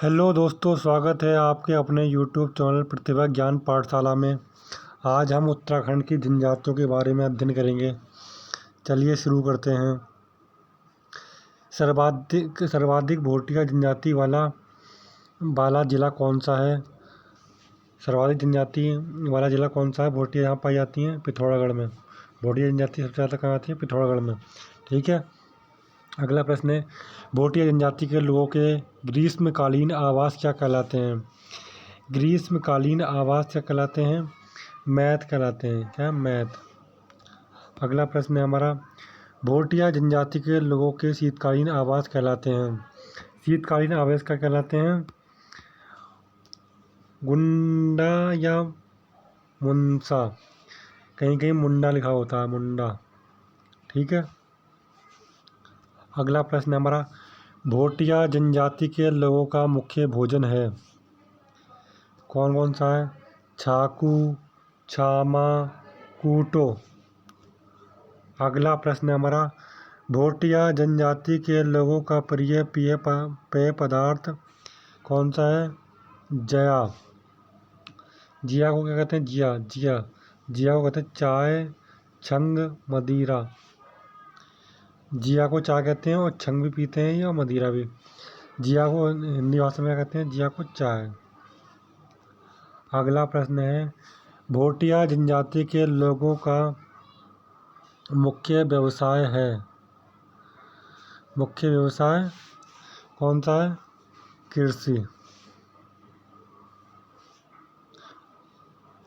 Hello दोस्तों, स्वागत है आपके अपने यूट्यूब चैनल प्रतिभा ज्ञान पाठशाला में। आज हम उत्तराखंड की जनजातियों के बारे में अध्ययन करेंगे। चलिए शुरू करते हैं। सर्वाधिक भोटिया जनजाति वाला जिला कौन सा है? सर्वाधिक जनजाति वाला जिला कौन सा है? भोटिया यहाँ पाई जाती हैं पिथौरागढ़ में। भोटिया जनजाति सबसे ज़्यादा कहाँ आती है? पिथौरागढ़ में। ठीक है। अगला प्रश्न है, भोटिया जनजाति के लोगों के ग्रीष्मकालीन आवास क्या कहलाते हैं? ग्रीष्मकालीन आवास क्या कहलाते हैं? मैत कहलाते हैं। क्या? मैत। अगला प्रश्न है हमारा, भोटिया जनजाति के लोगों के शीतकालीन आवास कहलाते हैं। शीतकालीन आवास क्या कहलाते हैं? गुंडा या मुंसा। कहीं कहीं मुंडा लिखा होता है, मुंडा। ठीक है। अगला प्रश्न है हमारा, भोटिया जनजाति के लोगों का मुख्य भोजन है। कौन कौन सा है? छाकू, छामा, कूटो। अगला प्रश्न है हमारा, भोटिया जनजाति के लोगों का प्रिय पेय पदार्थ कौन सा है? जया। जिया को क्या कहते हैं? जिया को कहते हैं चाय, छंग, मदिरा। जिया को चाय कहते हैं और छंग भी पीते हैं या मदिरा भी। जिया को हिंदी भाषा में कहते हैं? जिया को चाय। अगला प्रश्न है, भोटिया जनजाति के लोगों का मुख्य व्यवसाय है। मुख्य व्यवसाय कौन सा है? कृषि।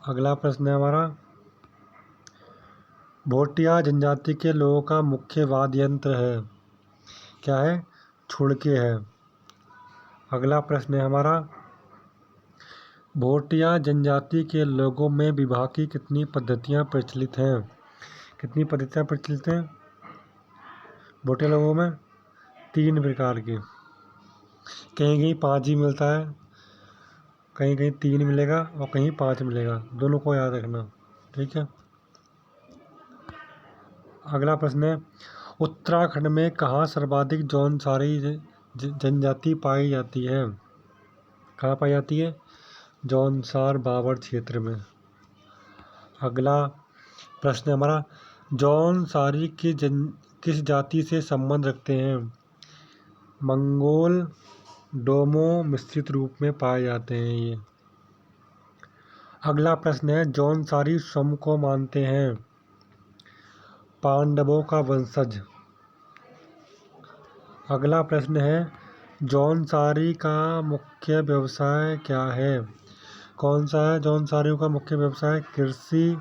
अगला प्रश्न है हमारा, भोटिया जनजाति के लोगों का मुख्य वाद्य यंत्र है। क्या है? छुड़के है। अगला प्रश्न है हमारा, भोटिया जनजाति के लोगों में विवाह की कितनी पद्धतियां प्रचलित हैं? कितनी पद्धतियां प्रचलित हैं भोटिया लोगों में? 3 प्रकार की। कहीं कहीं 5 ही मिलता है, कहीं कहीं 3 मिलेगा और कहीं 5 मिलेगा। दोनों को याद रखना। ठीक है। अगला प्रश्न है, उत्तराखंड में कहाँ सर्वाधिक जौनसारी जनजाति पाई जाती है? कहाँ पाई जाती है? जौनसार बाबर क्षेत्र में। अगला प्रश्न है हमारा, जौनसारी किस जाति से संबंध रखते हैं? मंगोल, डोमो मिश्रित रूप में पाए जाते हैं ये। अगला प्रश्न है, जौनसारी स्वयं को मानते हैं पांडवों का वंशज। अगला प्रश्न है, जौनसारी का मुख्य व्यवसाय क्या है? कौन सा है जौनसारियों का मुख्य व्यवसाय? कृषि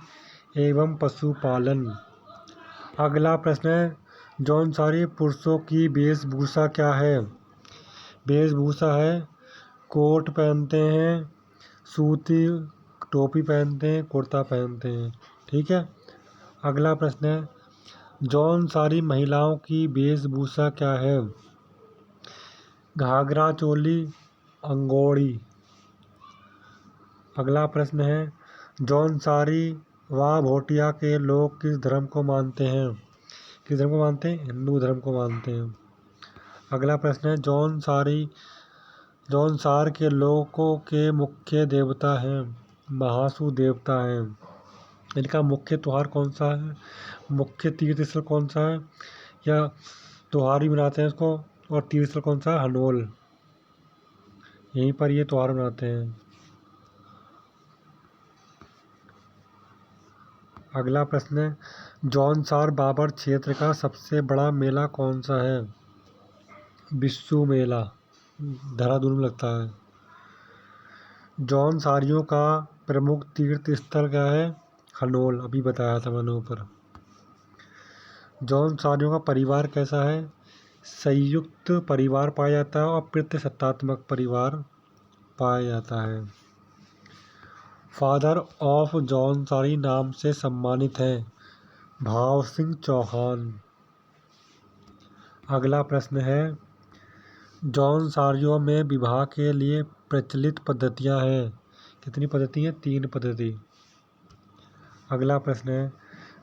एवं पशुपालन। अगला प्रश्न है, जौनसारी पुरुषों की वेशभूषा क्या है? वेशभूषा है कोट पहनते हैं, सूती टोपी पहनते हैं, कुर्ता पहनते हैं। ठीक है। अगला प्रश्न है, जौनसारी महिलाओं की वेशभूषा क्या है? घाघरा चोली, अंगोड़ी। अगला प्रश्न है, जौनसारी व भोटिया के लोग किस धर्म को मानते हैं? किस धर्म को मानते हैं? हिंदू धर्म को मानते हैं। अगला प्रश्न है, जौनसार के लोगों के मुख्य देवता हैं महासू देवता हैं। इनका मुख्य त्योहार कौन सा है? मुख्य तीर्थ स्थल कौन सा है? या त्योहार ही मनाते हैं इसको? और तीर्थ स्थल कौन सा है? हनोल। यहीं पर ये त्योहार मनाते हैं। अगला प्रश्न है, जौनसार बाबर क्षेत्र का सबसे बड़ा मेला कौन सा है? बिस्सू मेला, देहरादून में लगता है। जौनसारियों का प्रमुख तीर्थ स्थल क्या है? हनोल, अभी बताया था मैंने ऊपर। जौनसारियों का परिवार कैसा है? संयुक्त परिवार पाया जाता है और पितृसत्तात्मक परिवार पाया जाता है। फादर ऑफ जौनसारी नाम से सम्मानित हैं भाव सिंह चौहान। अगला प्रश्न है, जौनसारियों में विवाह के लिए प्रचलित पद्धतियां हैं। कितनी पद्धति हैं? 3 पद्धति। अगला प्रश्न है,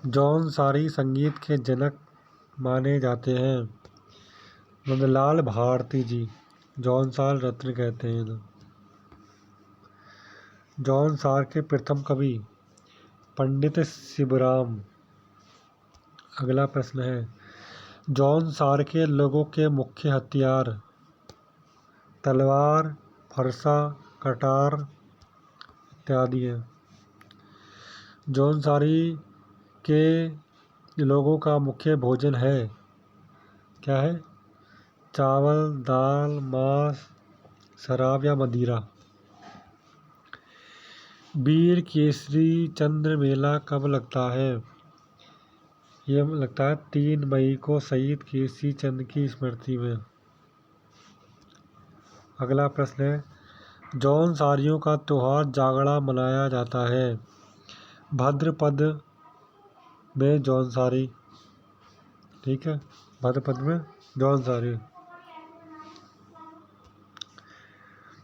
जौनसारी संगीत के जनक माने जाते हैं नंदलाल भारती जी। जौनसार रत्न कहते हैं इन्हें। जौनसार के प्रथम कवि पंडित शिवराम। अगला प्रश्न है, जौनसार के लोगों के मुख्य हथियार तलवार, फरसा, कटार इत्यादि हैं। जौनसारी के लोगों का मुख्य भोजन है, क्या है? चावल, दाल, मांस, शराब या मदिरा। वीर केसरी चंद्र मेला कब लगता है? ये लगता है 3 मई को शहीद केसरी चंद्र की स्मृति में। अगला प्रश्न है, जौनसारियों का त्योहार जागड़ा मनाया जाता है। भाद्रपद में जौनसारी, ठीक है, भाद्रपद में जौनसारी।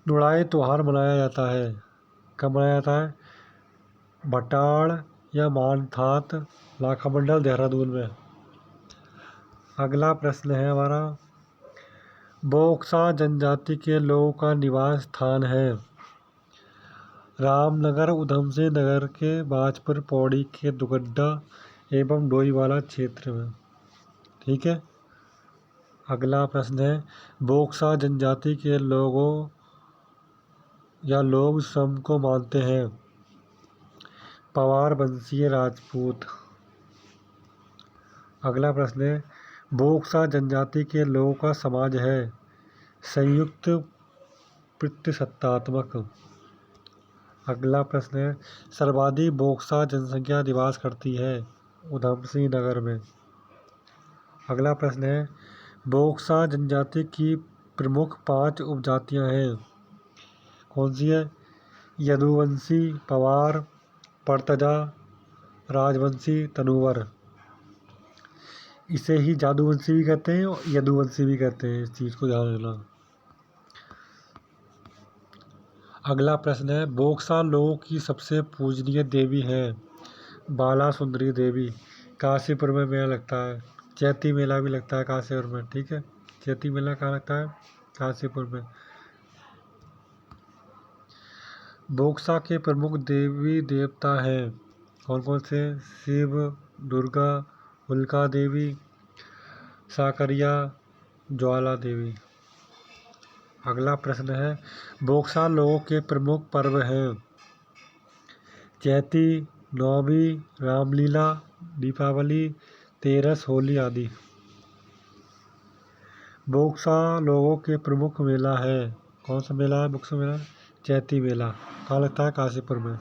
नुड़ाई त्योहार मनाया जाता है, कब मनाया जाता है? भटाड़ या मानथात लाखामंडल देहरादून में। अगला प्रश्न है हमारा, बोक्सा जनजाति के लोगों का निवास स्थान है। रामनगर, उधमसिंह नगर के बाजपुर पौड़ी के दुगड्डा एवं डोईवाला क्षेत्र में, ठीक है। अगला प्रश्न है, बोक्सा जनजाति के लोगों या लोग स्वयं को मानते हैं पवार वंशीय राजपूत। अगला प्रश्न है, बोक्सा जनजाति के लोगों का समाज है संयुक्त प्रतिसत्तात्मक। अगला प्रश्न है, सर्वाधिक बोक्सा जनसंख्या निवास करती है उधमसिंह नगर में। अगला प्रश्न है, बोक्सा जनजाति की प्रमुख 5 उपजातियां हैं, कौन सी है? यदुवंशी, पवार, परतजा, राजवंशी, तनुवर। इसे ही जादूवंशी भी कहते हैं और यदुवंशी भी कहते हैं, इस चीज़ को ध्यान रखना। अगला प्रश्न है, बोक्सा लोगों की सबसे पूजनीय देवी है बाला सुंदरी देवी। काशीपुर में मेला लगता है, चैती मेला भी लगता है काशीपुर में, ठीक है। चैती मेला कहाँ लगता है? काशीपुर में। बोक्सा के प्रमुख देवी देवता हैं, कौन कौन से? शिव, दुर्गा, उल्का देवी, साकरिया, ज्वाला देवी। अगला प्रश्न है, बोक्सा लोगों के प्रमुख पर्व हैं चैती, नौमी, रामलीला, दीपावली, तेरस, होली आदि। बोक्सा लोगों के प्रमुख मेला है, कौन सा मेला है? बोक्सा मेला चैती मेला, कहाँ लगता है? काशीपुर में।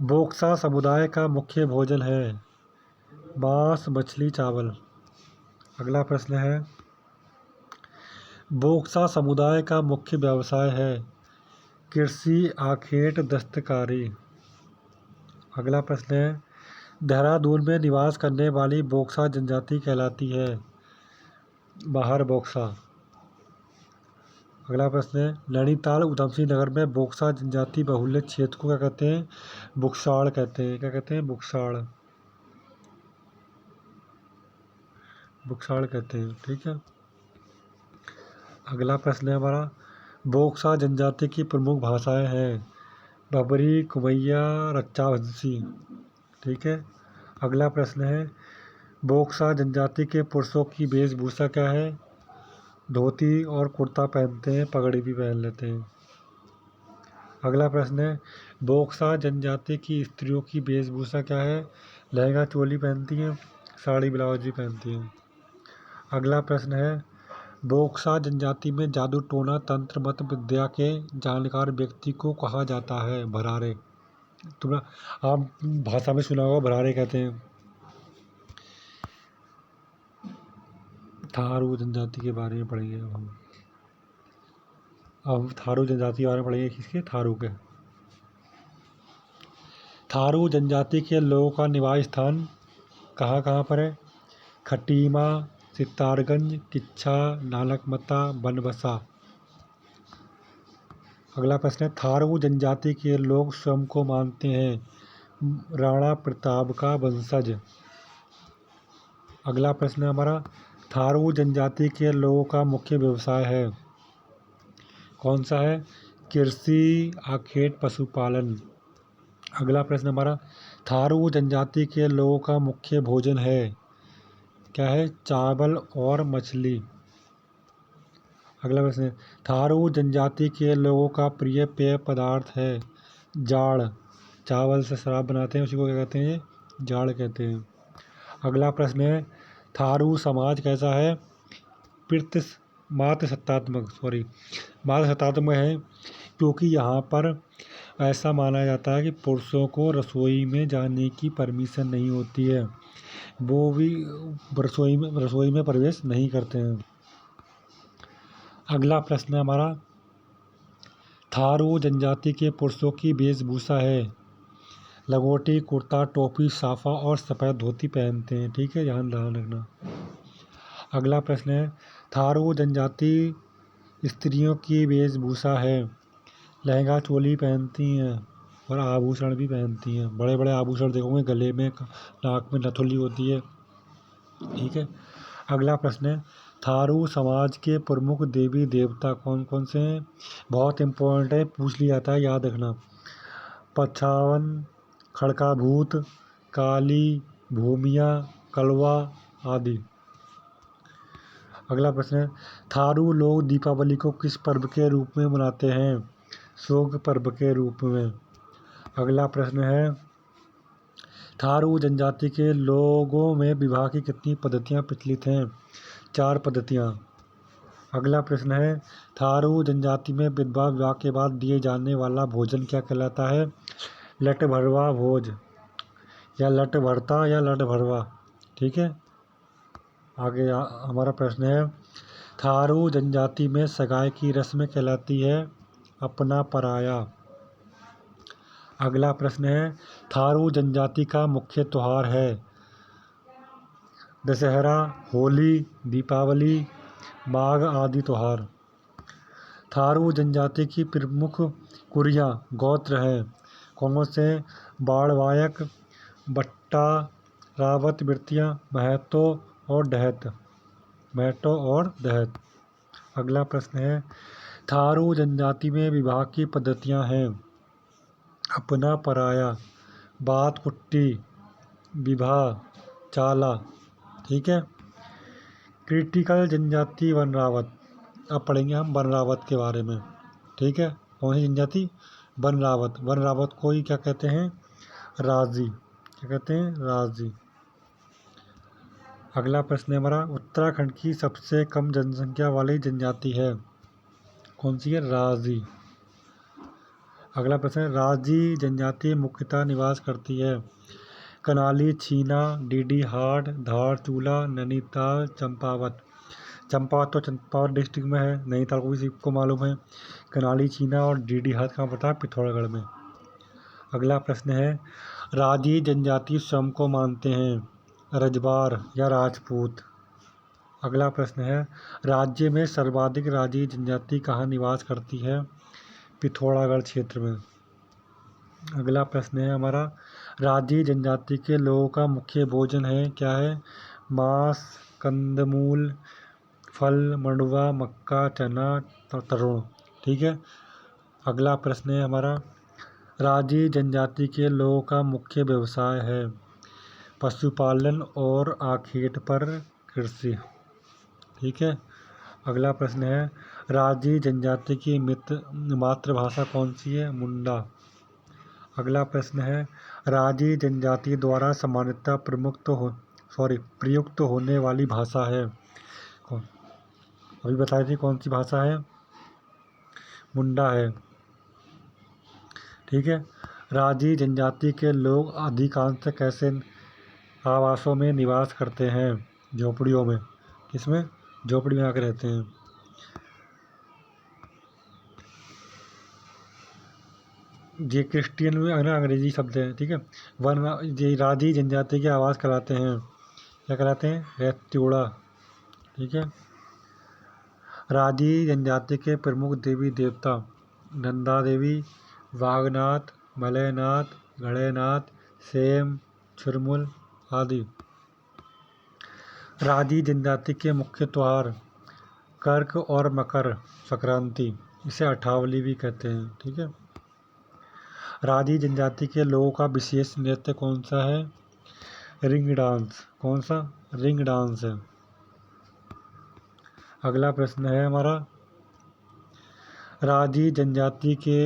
बोक्सा समुदाय का मुख्य भोजन है मांस, मछली, चावल। अगला प्रश्न है, बोक्सा समुदाय का मुख्य व्यवसाय है कृषि, आखेट, दस्तकारी। अगला प्रश्न है, देहरादून में निवास करने वाली बोक्सा जनजाति कहलाती है बाहर बोक्सा। अगला प्रश्न है, नैनीताल, उधमसिंह नगर में बोक्सा जनजाति बहुल्य क्षेत्र को क्या कहते हैं? बुकसाड़ कहते हैं। क्या कहते हैं? बुकसाड़, बुकसाड़ कहते हैं, ठीक है। अगला प्रश्न है हमारा, बोक्सा जनजाति की प्रमुख भाषाएं हैं बबरी, कुमैया, रच्चावंशी, ठीक है। अगला प्रश्न है, बोक्सा जनजाति के पुरुषों की वेशभूषा क्या है? धोती और कुर्ता पहनते हैं, पगड़ी भी पहन लेते हैं। अगला प्रश्न है, बोक्सा जनजाति की स्त्रियों की वेशभूषा क्या है? लहंगा चोली पहनती हैं, साड़ी ब्लाउज भी पहनती हैं। अगला प्रश्न है, बोक्सा जनजाति में जादू टोना तंत्र मंत्र विद्या के जानकार व्यक्ति को कहा जाता है भरारे। तुमने आम भाषा में सुना होगा, भरारे कहते हैं। थारू जनजाति के बारे में पढ़ेंगे अब थारू जनजाति के बारे में पढ़ेंगे, किसके? थारू के। थारू जनजाति के लोगों का निवास स्थान कहाँ कहाँ पर है? खटीमा, सितारगंज, किच्छा, नालकमता, बनबसा। अगला प्रश्न है, थारू जनजाति के लोग स्वयं को मानते हैं राणा प्रताप का वंशज। अगला प्रश्न है हमारा, थारू जनजाति के लोगों का मुख्य व्यवसाय है कौन सा है? कृषि, आखेट, पशुपालन। अगला प्रश्न हमारा, थारू जनजाति के लोगों का मुख्य भोजन है, क्या है? चावल और मछली। अगला प्रश्न है, थारू जनजाति के लोगों का प्रिय पेय पदार्थ है, जाड़। चावल से शराब बनाते हैं, उसी को क्या कहते हैं? जाड़ कहते हैं। अगला प्रश्न है, थारू समाज कैसा है? मातृसत्तात्मक है, क्योंकि यहाँ पर ऐसा माना जाता है कि पुरुषों को रसोई में जाने की परमिशन नहीं होती है, वो भी रसोई में प्रवेश नहीं करते हैं। अगला प्रश्न है हमारा, थारू जनजाति के पुरुषों की वेशभूषा है, लंगोटी, कुर्ता, टोपी, साफा और सफ़ेद धोती पहनते हैं। ठीक है, ध्यान रखना। अगला प्रश्न है, थारू जनजाति स्त्रियों की वेशभूषा है, लहंगा चोली पहनती हैं और आभूषण भी पहनती हैं। बड़े बड़े आभूषण देखोगे, गले में, नाक में नथुली होती है। ठीक है। अगला प्रश्न है, थारू समाज के प्रमुख देवी देवता कौन कौन से हैं? बहुत इम्पोर्टेंट है, पूछ लिया जाता है, याद रखना। पछावन, खड़काभूत, काली, भूमिया, कलवा आदि। अगला प्रश्न है, थारू लोग दीपावली को किस पर्व के रूप में मनाते हैं? शोक पर्व के रूप में। अगला प्रश्न है, थारू जनजाति के लोगों में विवाह की कितनी पद्धतियां प्रचलित हैं? 4 पद्धतियां। अगला प्रश्न है, थारू जनजाति में विधवा विवाह के बाद दिए जाने वाला भोजन क्या कहलाता है? लट भरवा भोज, या लट भरता, या लट भरवा। ठीक है। आगे हमारा प्रश्न है, थारू जनजाति में सगाई की रस्म कहलाती है अपना पराया। अगला प्रश्न है, थारू जनजाति का मुख्य त्योहार है दशहरा, होली, दीपावली, माघ आदि त्योहार। थारू जनजाति की प्रमुख कुरियाँ गोत्र हैं, कौन से? बाड़वायक, बट्टा, रावत, बिरतिया, महतो और दहत। अगला प्रश्न है, थारू जनजाति में विवाह की पद्धतियां हैं अपना पराया, बात कुट्टी, विवाह, चाला। ठीक है। क्रिटिकल जनजाति वनरावत। अब पढ़ेंगे हम वनरावत के बारे में। ठीक है। कौन सी जनजाति? वनरावत। वनरावत को ही क्या कहते हैं? राजी। क्या कहते हैं? राजी। अगला प्रश्न है हमारा, उत्तराखंड की सबसे कम जनसंख्या वाली जनजाति है, कौन सी है? राजी। अगला प्रश्न है, राजी जनजाति मुख्यतः निवास करती है कनाली, छीना, डीडी हाट, धारचूला, नैनीताल, चंपावत। चंपावत तो चंपावत डिस्ट्रिक्ट में है, नैनीताल को भी सबको मालूम है। कनाली, छीना और डीडी हाट कहाँ पड़ता है? पिथौरागढ़ में। अगला प्रश्न है, राजी जनजाति स्वयं को मानते हैं रजबार या राजपूत। अगला प्रश्न है, राज्य में सर्वाधिक राजी जनजाति कहाँ निवास करती है? पिथौरागढ़ क्षेत्र में। अगला प्रश्न है हमारा, राजी जनजाति के लोगों का मुख्य भोजन है, क्या है? मांस, कंदमूल, फल, मंडुवा, मक्का, चना, तरुण। ठीक है। अगला प्रश्न है हमारा, राजी जनजाति के लोगों का मुख्य व्यवसाय है पशुपालन और आखेट पर कृषि। ठीक है। अगला प्रश्न है, राजी जनजाति की मातृभाषा कौन सी है? मुंडा। अगला प्रश्न है, राजी जनजाति द्वारा सामान्यतः प्रयुक्त होने वाली भाषा है कौन? अभी बताई थी कौन सी भाषा है? मुंडा है। ठीक है। राजी जनजाति के लोग अधिकांश कैसे आवासों में निवास करते हैं? झोपड़ियों में। किसमें? झोपड़ी में आकर रहते हैं। ये क्रिश्चियन में है ना, अंग्रेजी शब्द है। ठीक है। ये राजी जनजाति के आवास कहलाते हैं, क्या कहलाते हैं? रेत्योड़ा। ठीक है। राजी जनजाति के प्रमुख देवी देवता नंदा देवी, वाघनाथ, मलयनाथ, गणेनाथ, सेम, छुरमुल आदि। राजी जनजाति के मुख्य त्योहार कर्क और मकर संक्रांति। इसे अठावली भी कहते हैं। ठीक है। राजी जनजाति के लोगों का विशेष नृत्य कौन सा है? Ring dance. कौन सा? रिंग डांस है। अगला प्रश्न है हमारा, राजी जनजाति के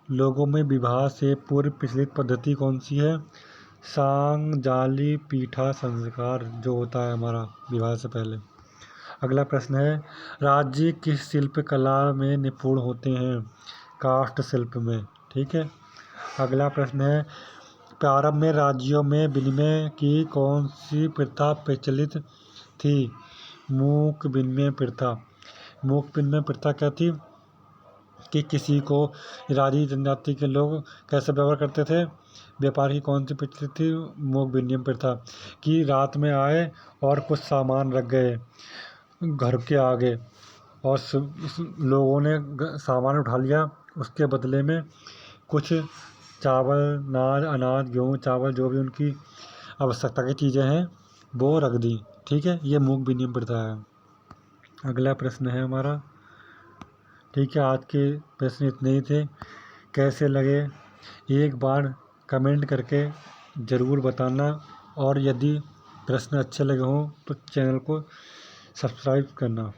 लोगों में विवाह से पूर्व प्रचलित पद्धति कौन सी है? सांग, जाली, पीठा संस्कार जो होता है हमारा विवाह से पहले। अगला प्रश्न है, राजी किस शिल्प कला में निपुण होते हैं? काष्ठ शिल्प में। ठीक है। अगला प्रश्न है, प्रारंभ में राज्यों में विनिमय की कौन सी प्रथा प्रचलित थी? मूक विनिमय प्रथा। मूक विनिमय प्रथा क्या थी? कि किसी को राजी जनजाति के लोग कैसे व्यवहार करते थे? व्यापार की कौन सी प्रचलित थी? मूक विनिमय प्रथा। कि रात में आए और कुछ सामान रख गए घर के आगे और लोगों ने सामान उठा लिया, उसके बदले में कुछ चावल, अनाज, गेहूँ, चावल जो भी उनकी आवश्यकता की चीज़ें हैं वो रख दी। ठीक है। ये मूक विनिमय प्रथा है। अगला प्रश्न है हमारा, ठीक है, आज के प्रश्न इतने ही थे। कैसे लगे एक बार कमेंट करके ज़रूर बताना, और यदि प्रश्न अच्छे लगे हों तो चैनल को सब्सक्राइब करना।